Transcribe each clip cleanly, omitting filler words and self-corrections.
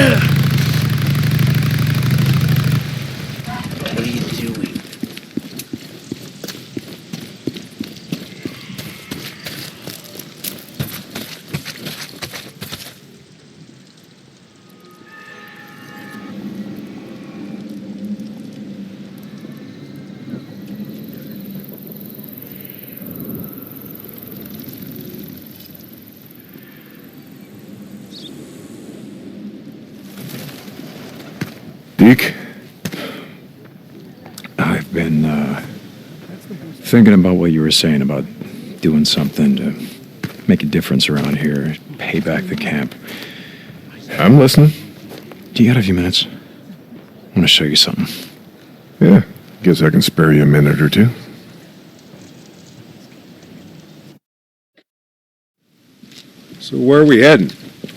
What are you doing? Deke, I've been thinking about what you were saying about doing something to make a difference around here, pay back the camp. I'm listening. Do you got a few minutes? I want to show you something. Yeah, guess I can spare you a minute or two. So where are we heading?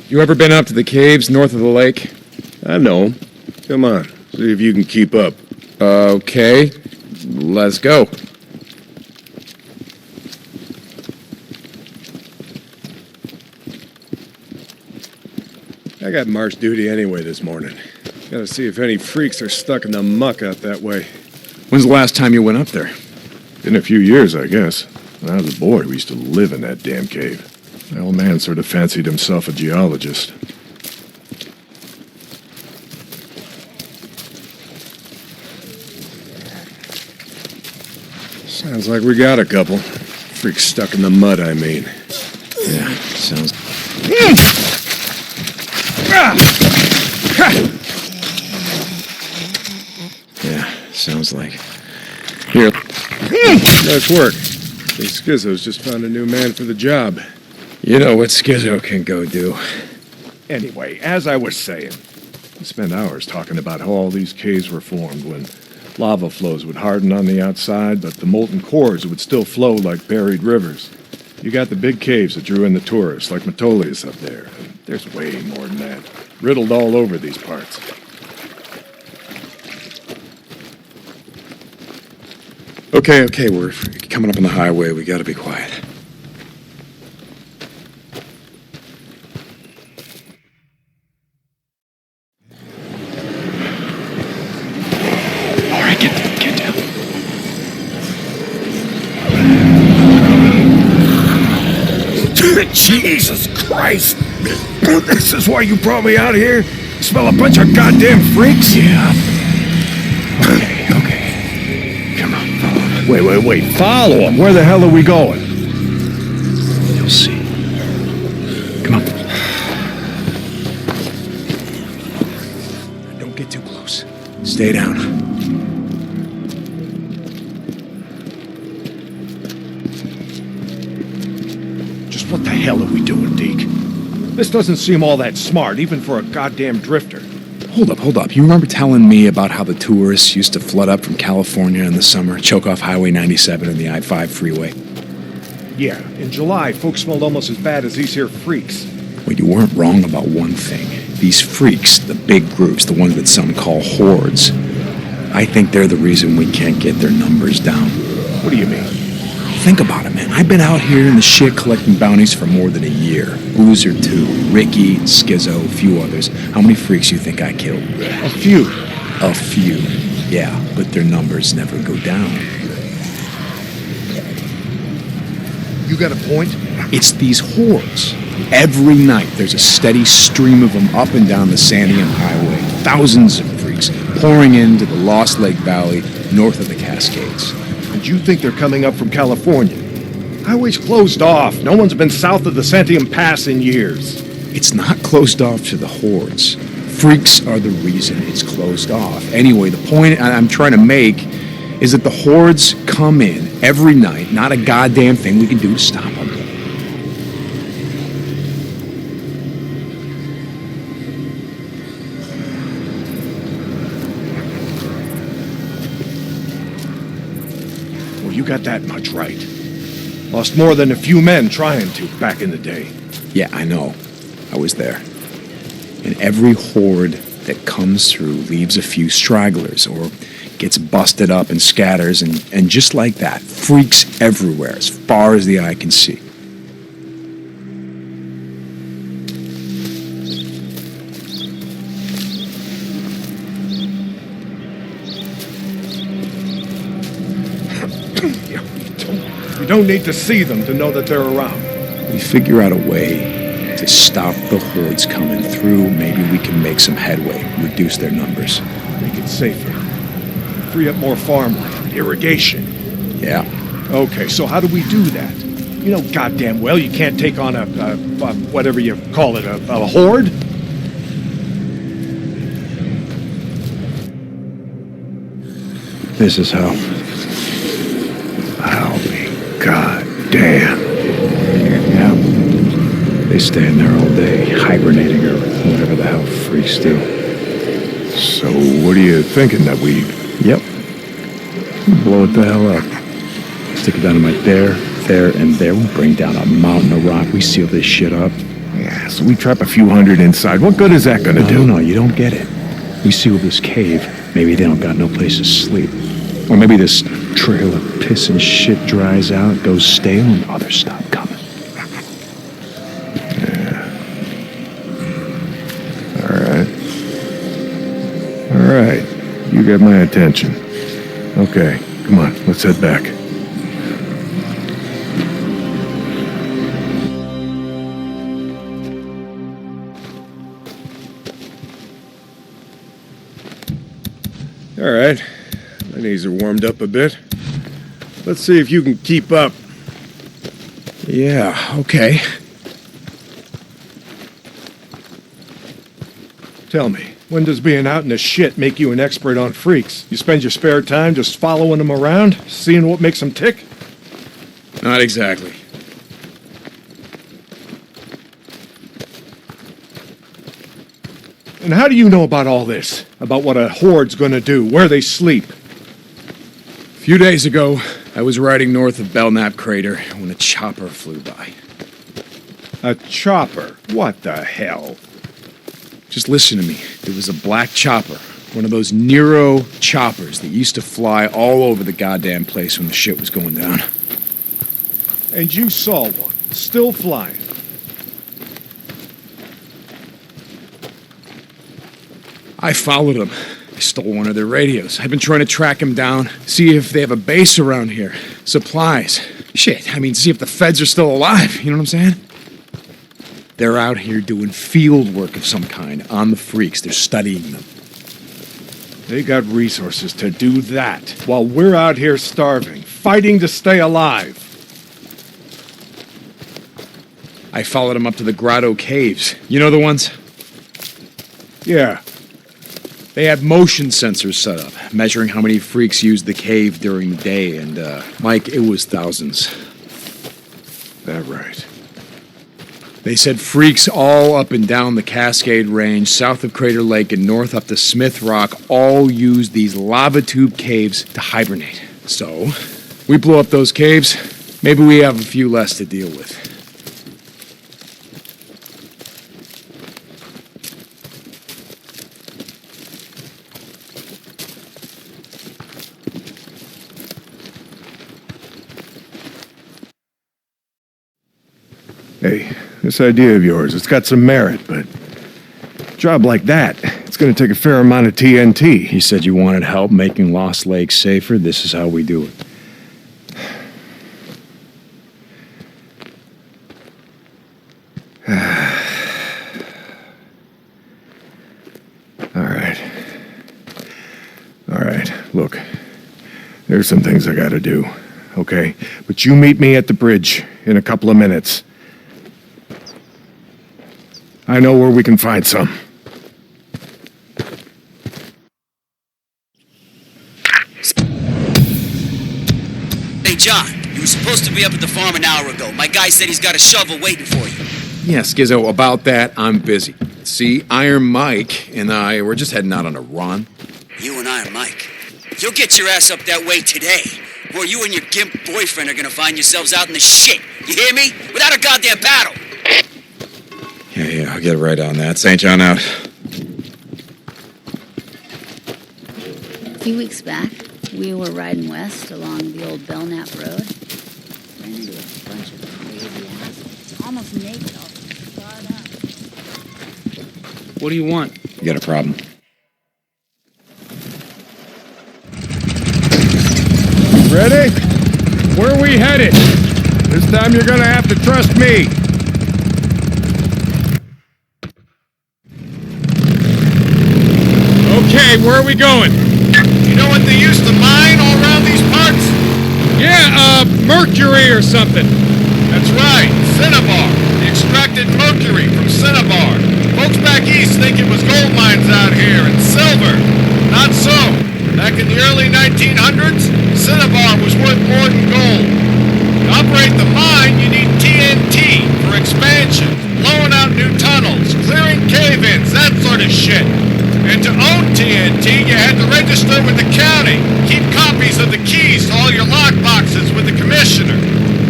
You ever been up to the caves north of the lake? I know 'em. Come on, see if you can keep up. Okay, let's go. I got march duty anyway this morning. Gotta see if any freaks are stuck in the muck out that way. When's the last time you went up there? Been a few years, I guess. When I was a boy, we used to live in that damn cave. My old man sort of fancied himself a geologist. Sounds like we got a couple. Freaks stuck in the mud, I mean. Yeah, sounds... Yeah, sounds like... Here. Nice work. The Schizo's just found a new man for the job. You know what Schizo can go do. Anyway, as I was saying, we spent hours talking about how all these caves were formed when lava flows would harden on the outside, but the molten cores would still flow like buried rivers. You got the big caves that drew in the tourists, like Metolius up there. And there's way more than that. Riddled all over these parts. Okay, we're coming up on the highway. We gotta be quiet. All right, get down. Jesus Christ! This is why you brought me out here? Smell a bunch of goddamn freaks? Yeah. Okay. Come on, follow me. Wait. Follow him? Where the hell are we going? You'll see. Come on. Don't get too close. Stay down. Just what the hell are we doing, Deke? This doesn't seem all that smart, even for a goddamn drifter. Hold up. You remember telling me about how the tourists used to flood up from California in the summer, choke off Highway 97 and the I-5 freeway? Yeah, in July, folks smelled almost as bad as these here freaks. Well, you weren't wrong about one thing. These freaks, the big groups, the ones that some call hordes, I think they're the reason we can't get their numbers down. What do you mean? Think about it, man. I've been out here in the shit collecting bounties for more than a year. Boozer, too. Ricky, Schizo, a few others. How many freaks you think I killed? A few. A few. Yeah, but their numbers never go down. You got a point? It's these hordes. Every night there's a steady stream of them up and down the Santiam Highway. Thousands of freaks pouring into the Lost Lake Valley north of the Cascades. And you think they're coming up from California? Highway's closed off. No one's been south of the Santiam Pass in years. It's not closed off to the hordes. Freaks are the reason it's closed off. Anyway, the point I'm trying to make is that the hordes come in every night. Not a goddamn thing we can do to stop them. Well, you got that much right. Lost more than a few men trying to back in the day. Yeah, I know. I was there. And every horde that comes through leaves a few stragglers or gets busted up and scatters, and just like that, freaks everywhere as far as the eye can see. don't need to see them to know that they're around. We figure out a way to stop the hordes coming through. Maybe we can make some headway, reduce their numbers. Make it safer. Free up more farmland, irrigation. Yeah. Okay, so how do we do that? You know goddamn well you can't take on a whatever you call it, a horde? This is how. I'll be goddamn. Yeah. They stand there all day, hibernating or whatever the hell freaks do. So what are you thinking that we... Yep. Blow it the hell up. Stick it dynamite there, and there. We'll bring down a mountain of rock. We seal this shit up. Yeah, so we trap a few hundred inside. What good is that gonna do? No, you don't get it. We seal this cave. Maybe they don't got no place to sleep. Or maybe this trail of piss and shit dries out, goes stale, and others stop coming. All right. You got my attention. Okay, come on, let's head back. All right. My knees are warmed up a bit. Let's see if you can keep up. Yeah, okay. Tell me, when does being out in the shit make you an expert on freaks? You spend your spare time just following them around, seeing what makes them tick? Not exactly. And how do you know about all this? About what a horde's gonna do, where they sleep? A few days ago, I was riding north of Belknap Crater when a chopper flew by. A chopper? What the hell? Just listen to me. It was a black chopper. One of those Nero choppers that used to fly all over the goddamn place when the shit was going down. And you saw one, still flying. I followed them. I stole one of their radios. I've been trying to track them down, see if they have a base around here. Supplies. Shit, I mean, see if the feds are still alive. You know what I'm saying? They're out here doing field work of some kind on the freaks. They're studying them. They got resources to do that, while we're out here starving, fighting to stay alive. I followed them up to the Grotto Caves. You know the ones? Yeah. They had motion sensors set up, measuring how many freaks used the cave during the day, and, Mike, it was thousands. That right. They said freaks all up and down the Cascade Range, south of Crater Lake and north up to Smith Rock, all used these lava tube caves to hibernate. So, we blow up those caves, maybe we have a few less to deal with. Hey, this idea of yours, it's got some merit, but a job like that, it's gonna take a fair amount of TNT. You said you wanted help making Lost Lake safer. This is how we do it. All right, look, there's some things I gotta do, okay? But you meet me at the bridge in a couple of minutes. I know where we can find some. Hey, John, you were supposed to be up at the farm an hour ago. My guy said he's got a shovel waiting for you. Yeah, Skizzo, about that, I'm busy. See, Iron Mike and I, we're just heading out on a run. You and Iron Mike. You'll get your ass up that way today, or you and your gimp boyfriend are gonna find yourselves out in the shit. You hear me? Without a goddamn paddle. Yeah, I'll get right on that. St. John out. A few weeks back, we were riding west along the old Belknap Road. Ran into a bunch of crazy assholes, almost naked, all scarred up. What do you want? You got a problem? Ready? Where are we headed? This time you're gonna have to trust me. Okay, where are we going? You know what they used to mine all around these parts? Yeah, mercury or something. That's right, cinnabar. They extracted mercury from cinnabar. Folks back east think it was gold mines out here and silver. Not so. Back in the early 1900s, cinnabar was worth more than gold. To operate the mine, you need TNT for expansion, blowing out new tunnels, clearing cave-ins, that sort of shit. And to own TNT, you had to register with the county, keep copies of the keys to all your lock boxes with the commissioner.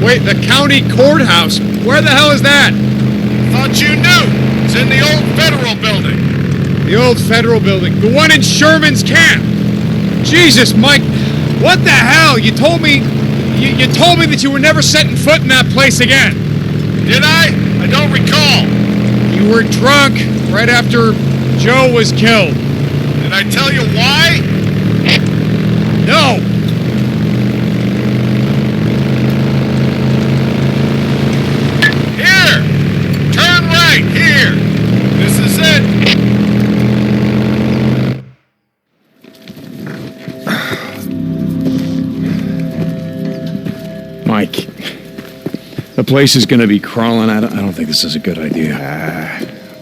Wait, the county courthouse? Where the hell is that? Thought you knew. It's in the old federal building. The old federal building. The one in Sherman's camp. Jesus, Mike, what the hell? You told me that you were never setting foot in that place again. Did I? I don't recall. You were drunk right after Joe was killed. Did I tell you why? No. Here! Turn right, here! This is it! Mike, the place is gonna be crawling. I don't think this is a good idea.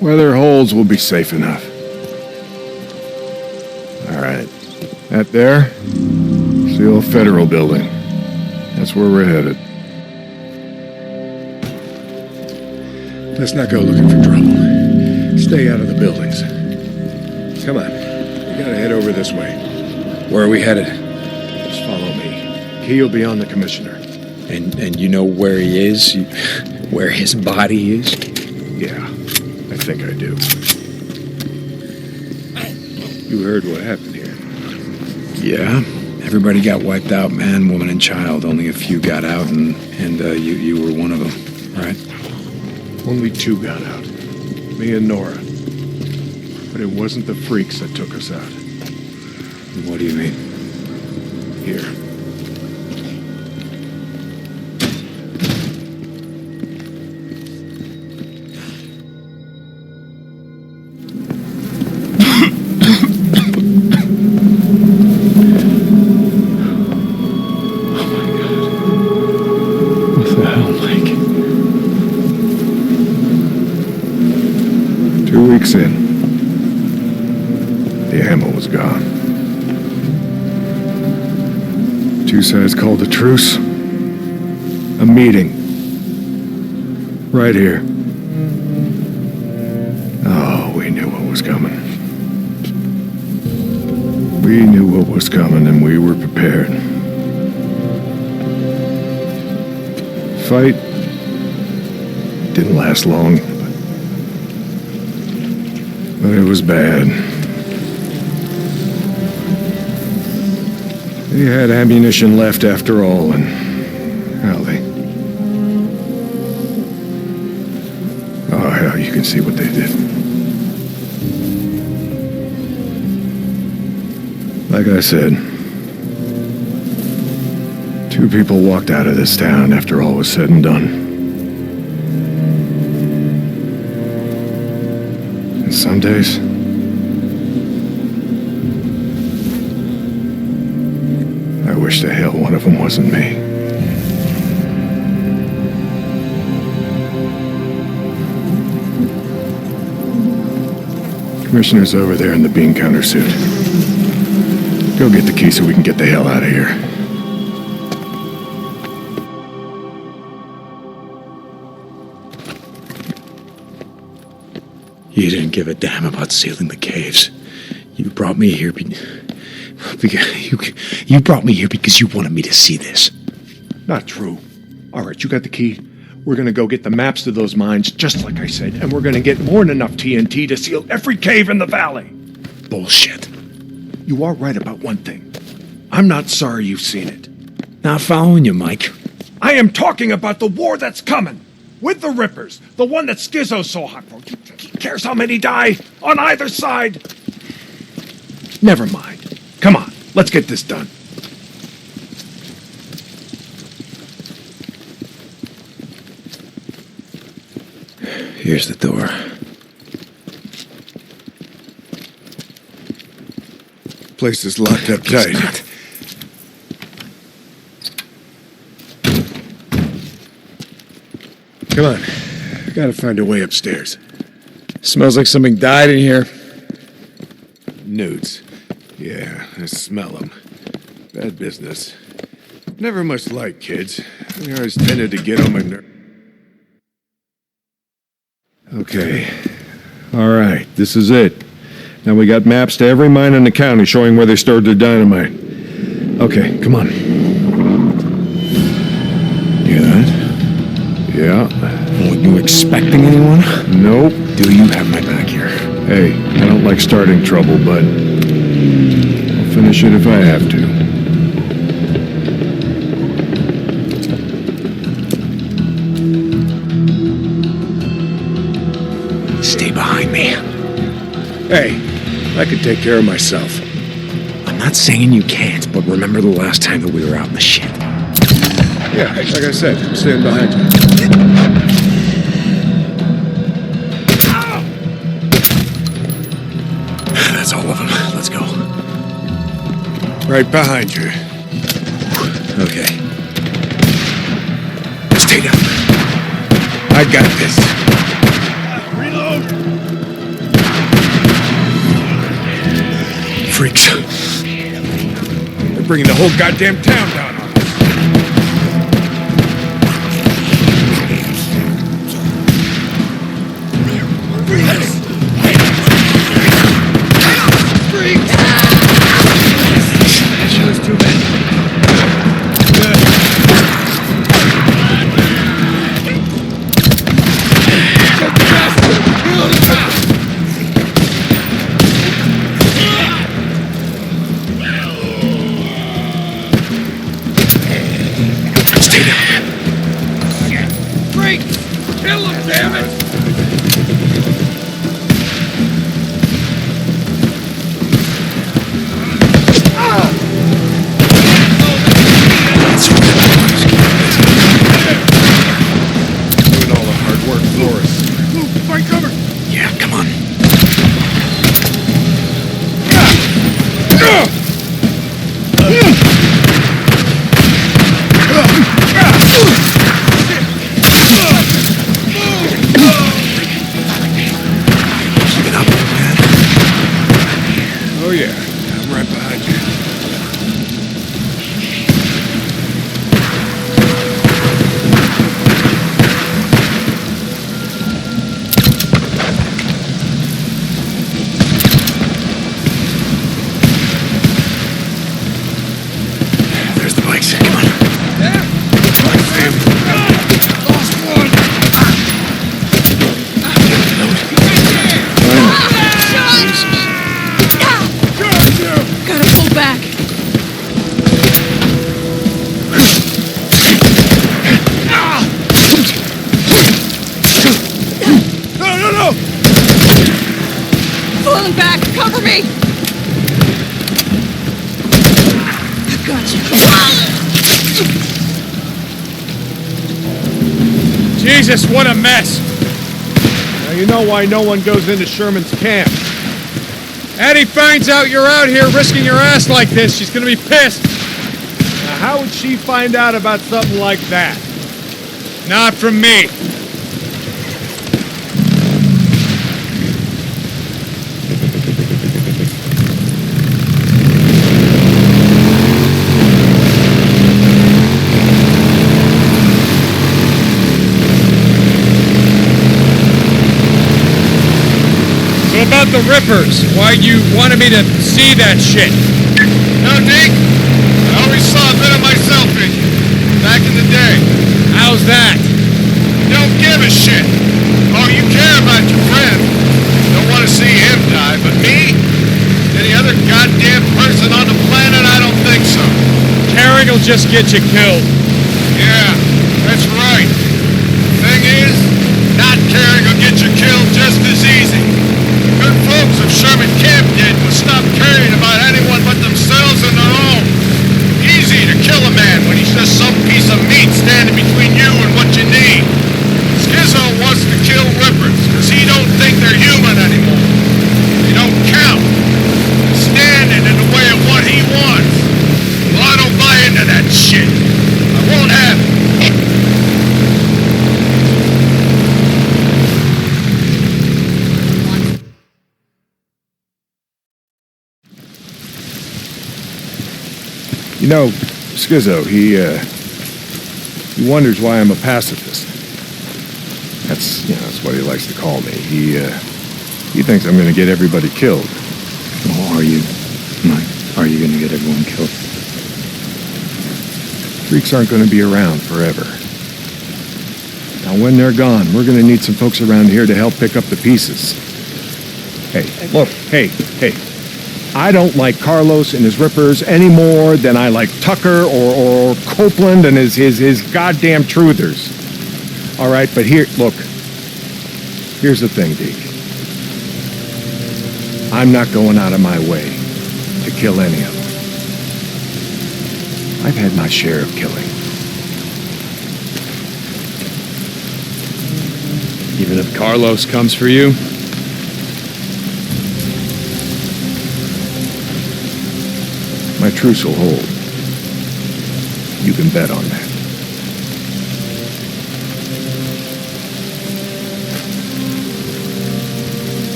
Weather holes will be safe enough. All right. That there? It's the old federal building. That's where we're headed. Let's not go looking for trouble. Stay out of the buildings. Come on. We gotta head over this way. Where are we headed? Just follow me. Key will be on the commissioner. And you know where he is? Where his body is? Yeah, I think I do. You heard what happened here. Yeah. Everybody got wiped out, man, woman, and child. Only a few got out, and you were one of them, right? Only 2 got out. Me and Nora. But it wasn't the freaks that took us out. What do you mean? Here. What the hell, Mike? 2 weeks in. The ammo was gone. 2 sides called a truce. A meeting. Right here. Oh, we knew what was coming. We knew what was coming and we were prepared. Fight didn't last long, but it was bad. They had ammunition left after all, and hell, oh hell, you can see what they did. Like I said, 2 people walked out of this town after all was said and done. And some days, I wish the hell one of them wasn't me. Commissioner's over there in the bean counter suit. Go get the key so we can get the hell out of here. You didn't give a damn about sealing the caves. You brought me here you brought me here because you wanted me to see this. Not true. All right, you got the key. We're gonna go get the maps to those mines, just like I said, and we're gonna get more than enough TNT to seal every cave in the valley. Bullshit. You are right about one thing. I'm not sorry you've seen it. Not following you, Mike. I am talking about the war that's coming. With the Rippers. The one that Schizo's so hot for. He cares how many die on either side. Never mind. Come on, let's get this done. Here's the door. Place is locked up tight. It's not. Come on. I gotta find a way upstairs. Smells like something died in here. Nudes. Yeah, I smell them. Bad business. Never much liked kids. They always tended to get on my nerves. Okay. All right, this is it. Now we got maps to every mine in the county showing where they stored their dynamite. Okay, come on. Hear that? Yeah. Were you expecting anyone? Nope. Do you have my back here? Hey, I don't like starting trouble, but I'll finish it if I have to. Stay behind me. Hey, I can take care of myself. I'm not saying you can't, but remember the last time that we were out in the shit. Yeah, like I said, I'm staying behind you. That's all of them. Let's go. Right behind you. Okay. Stay down. I got this. Freaks. They're bringing the whole goddamn town down on us. There's too many. Stay down. Freak! Kill him, damn it! Doing all the hard work for us. Move, find cover! Yeah, come on. Keep it up, man. Oh yeah, I'm right behind you. There's the bikes. Come on. I see him. Lost one! Gotta pull back. No! Pulling back. Cover me. I've got you. Jesus, what a mess! Now you know why no one goes into Sherman's camp. Addie finds out you're out here risking your ass like this, she's gonna be pissed. Now how would she find out about something like that? Not from me. So about the Rippers, why you wanted me to see that shit? No, Nick. I always saw a bit of myself in you. Back in the day. How's that? You don't give a shit. Oh, you care about your friend. Don't want to see him die, but me? Any other goddamn person on the planet? I don't think so. Caring will just get you killed. Yeah, that's right. Thing is, not caring will get you killed just as easy. Good folks of Sherman Camp did was stop caring about anyone but themselves and their own. Easy to kill a man when he's just some piece of meat standing between you and what you need. Skizzo wants to kill You know, Skizzo, he wonders why I'm a pacifist. That's what he likes to call me. He thinks I'm gonna get everybody killed. Oh, are you? Mike, are you gonna get everyone killed? Freaks aren't gonna be around forever. Now, when they're gone, we're gonna need some folks around here to help pick up the pieces. Hey, look, hey. I don't like Carlos and his rippers any more than I like Tucker or Copeland and his goddamn truthers. All right, but here's the thing, Deke. I'm not going out of my way to kill any of them. I've had my share of killing. Even if Carlos comes for you? My truce will hold. You can bet on that.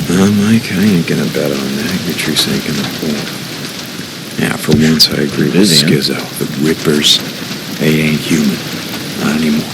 Mike, I ain't gonna bet on that. Your truce ain't gonna hold. Yeah, for once I agree with Skizzo. The Rippers, they ain't human. Not anymore.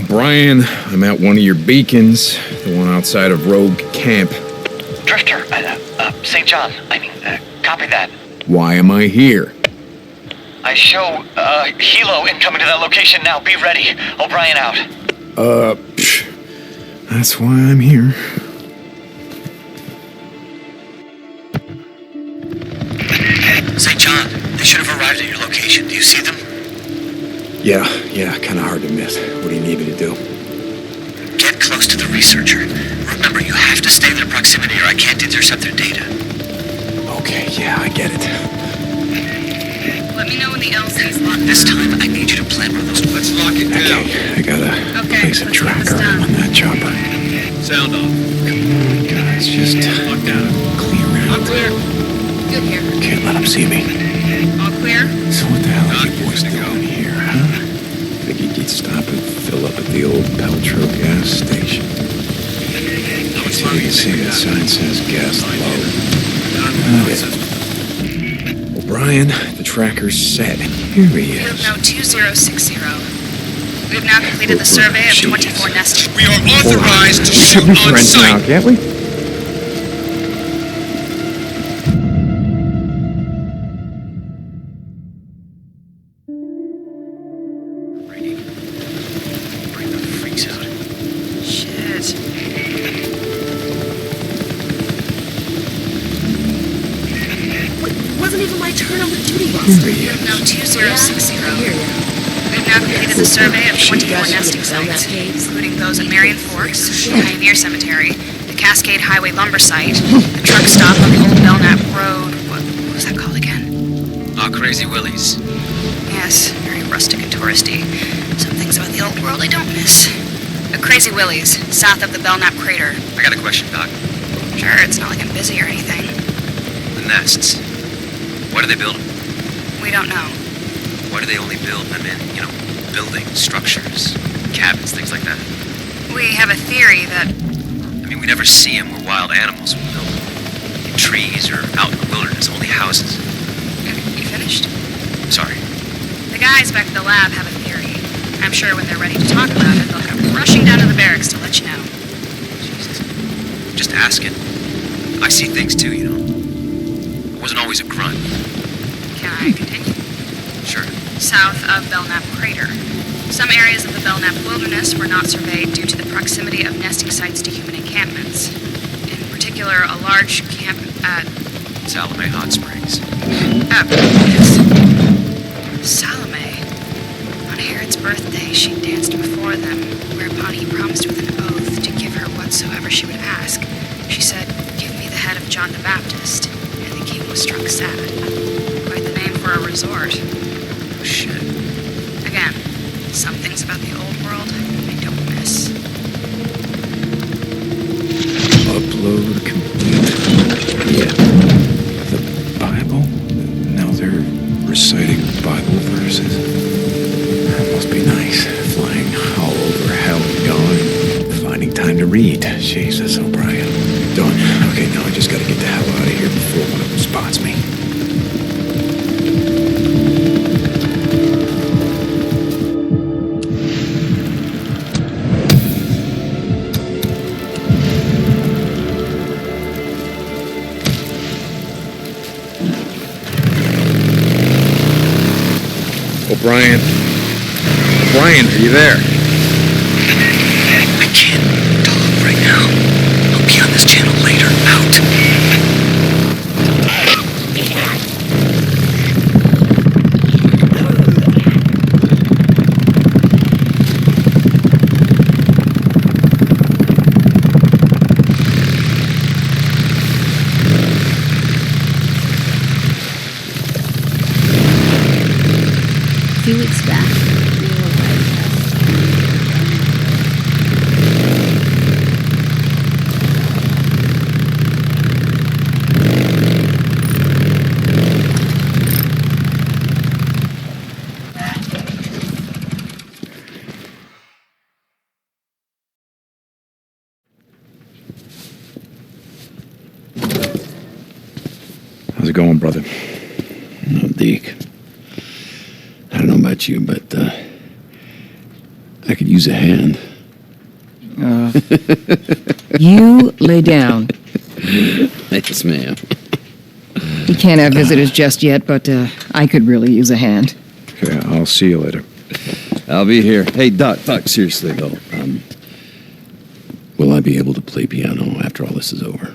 Brian, I'm at one of your beacons, the one outside of Rogue Camp. Drifter, St. John, copy that. Why am I here? I show, Hilo incoming to that location now. Be ready. O'Brien out. That's why I'm here. St. John, they should have arrived at your location. Do you see them? Yeah, kinda hard to miss. What do you need me to do? Get close to the researcher. Remember, you have to stay in their proximity or I can't intercept their data. Okay, yeah, I get it. Let me know when the LC's locked. This time, I need you to plant one of those. Let's lock it down. Okay, I gotta place a let's get this tracker done. on that chopper. Sound off. Come on, guys, just Lock down. clear out. I'm clear. Good here. Can't let them see me. All clear? So what the hell are you boys doing here, huh? Figured you'd stop and fill up at the old Peltro gas station. So you can see that sign says gas low. O'Brien, the tracker's set. Here he Route is. note 2060. We have now completed the survey of 24 nests. We are authorized to We shoot can be on friends now, sight. can't we? Bring the freaks out. Shit. Wasn't even my turn on the duty bus. Here he is. Note 2060. We've now completed the survey of 24 nesting sites, including those at Marion Forks, Pioneer Cemetery, the Cascade Highway lumber site, the truck stop on the old Belknap Road. What was that called again? Crazy Willie's. Yes, very rustic and touristy. Some things about the old world I don't miss. Crazy Willie's, south of the Belknap crater. I got a question, Doc. Sure, it's not like I'm busy or anything. The nests. What do they build them? We don't know. Why do they only build them in, buildings, structures, cabins, things like that? We have a theory that I mean, we never see them where wild animals would build them. In trees or out in the wilderness, only houses. You finished? Sorry. The guys back at the lab have a theory. I'm sure when they're ready to talk about it, they'll come rushing down to the barracks to let you know. Jesus. Just asking. I see things too, I wasn't always a grunt. Can I continue? Sure. South of Belknap crater. Some areas of the Belknap wilderness were not surveyed due to the proximity of nesting sites to human encampments. In particular, a large camp at Salome Hot Springs. yes. Salome. On Herod's birthday, she danced before them, whereupon he promised with an oath to give her whatsoever she would ask. She said, "Give me the head of John the Baptist," and the king was struck sad. Quite the name for a resort. Oh, shit. Again, some things about the old world I don't miss. Upload complete. Yeah. The Bible? Now they're reciting Bible verses. That must be nice. Flying all over hell and gone. Finding time to read. Jesus, O'Brien. Done. Okay, now I just gotta get the hell out of here before one of them spots me. O'Brien. O'Brien, are you there? I can't talk right now. I'll be on this channel later. Out. A few weeks back, we were riding How's it going, brother? No, Deke. I don't know about you, but I could use a hand. You lay down. Yes, ma'am. We can't have visitors just yet, but I could really use a hand. Okay, I'll see you later. I'll be here. Hey, Doc, seriously, though. Will I be able to play piano after all this is over?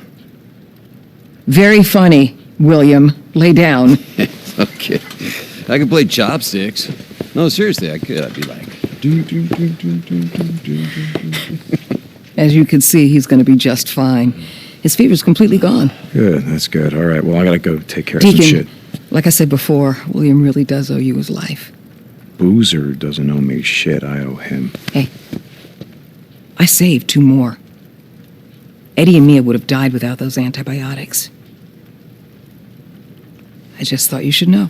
Very funny, William. Lay down. Okay. I could play chopsticks. No, seriously, I could. I'd be like... As you can see, he's going to be just fine. His fever's completely gone. Good, that's good. All right, well, I gotta go take care of some shit. Like I said before, William really does owe you his life. Boozer doesn't owe me shit. I owe him. Hey, I saved 2 more. Eddie and Mia would have died without those antibiotics. I just thought you should know.